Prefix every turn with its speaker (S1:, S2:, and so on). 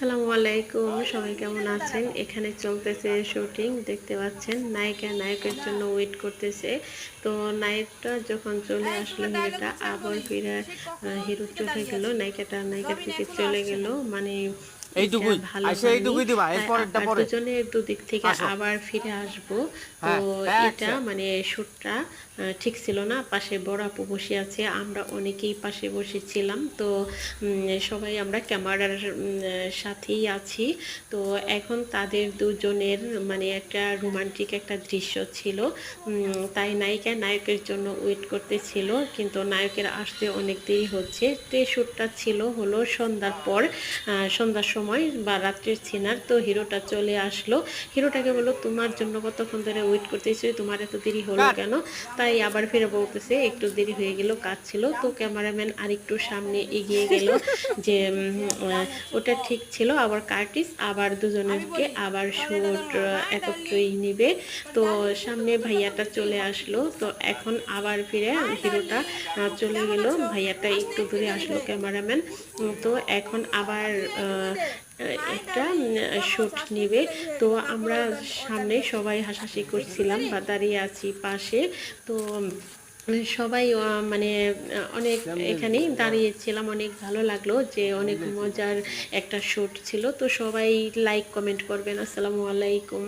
S1: আসসালামু আলাইকুম, সবাই কেমন আছেন? এখানে চলতেছে শুটিং, দেখতে পাচ্ছেন নায়িকা নায়কের জন্য ওয়েট করতেছে। তো নায়কটা যখন চলে আসলো, হিরোটা আবার ফিরে হিরো চলে গেল, নায়িকাটা নায়িকার দিকে চলে গেল, মানে এটা
S2: এইটুকুই
S1: ভালো
S2: আইসা
S1: হয়নি।
S2: এইটুকুই দিবা
S1: তাই
S2: এরপরেরটা
S1: আবার
S2: পরে
S1: দুজনে দুদিক থেকে
S2: আসো।
S1: আবার ফিরে আসবো। তো
S2: হ্যাঁ
S1: এটা
S2: অ্যাকশন।
S1: মানে শ্যুটটা ঠিক ছিল না। পাশে বড় আপু বসে আছে, আমরা অনেকেই পাশে বসেছিলাম। তো সবাই আমরা ক্যামেরার সাথেই আছি। তো এখন তাদের দুজনের মানে একটা রোমান্টিক একটা দৃশ্য ছিল। তাই নায়িকা নায়কের জন্য ওয়েট করতেছিল, কিন্তু নায়কের আসতে অনেক দেরি হচ্ছে। তো এই শ্যুটটা ছিল হলো সন্ধ্যার পর, সন্ধ্যার সময় বা রাত্রের সিনার। তো হিরোটা চলে আসলো, হিরোটাকে বললো তোমার জন্য কতক্ষণ ধরে ওয়েট করতেছি, তোমার এত দেরি হলো
S2: কাট।
S1: কেন? তাই আবার ফিরে বলতেছে একটু দেরি হয়ে গেল, কাজ ছিল। তো ক্যামেরাম্যান আরেকটু সামনে এগিয়ে গেল যে ওটা ঠিক ছিল। আবার কার্টিস আবার দুজনেরকে আবার শুট একত্রই নিবে। তো সামনে ভাইয়াটা চলে আসলো। তো এখন আবার ফিরে হিরোটা চলে গেল, ভাইয়াটা একটু দূরে আসলো ক্যামেরাম্যান। তো এখন আবার একটা শুট নিবে। তো আমরা সামনে সবাই হাসাহাসি করছিলাম বা দাঁড়িয়ে আছি পাশে। তো সবাই মানে অনেক এখানেই দাঁড়িয়েছিলাম, অনেক ভালো লাগলো যে অনেক মজার একটা শ্যুট ছিল। তো সবাই লাইক কমেন্ট করবেন। আসসালামু আলাইকুম।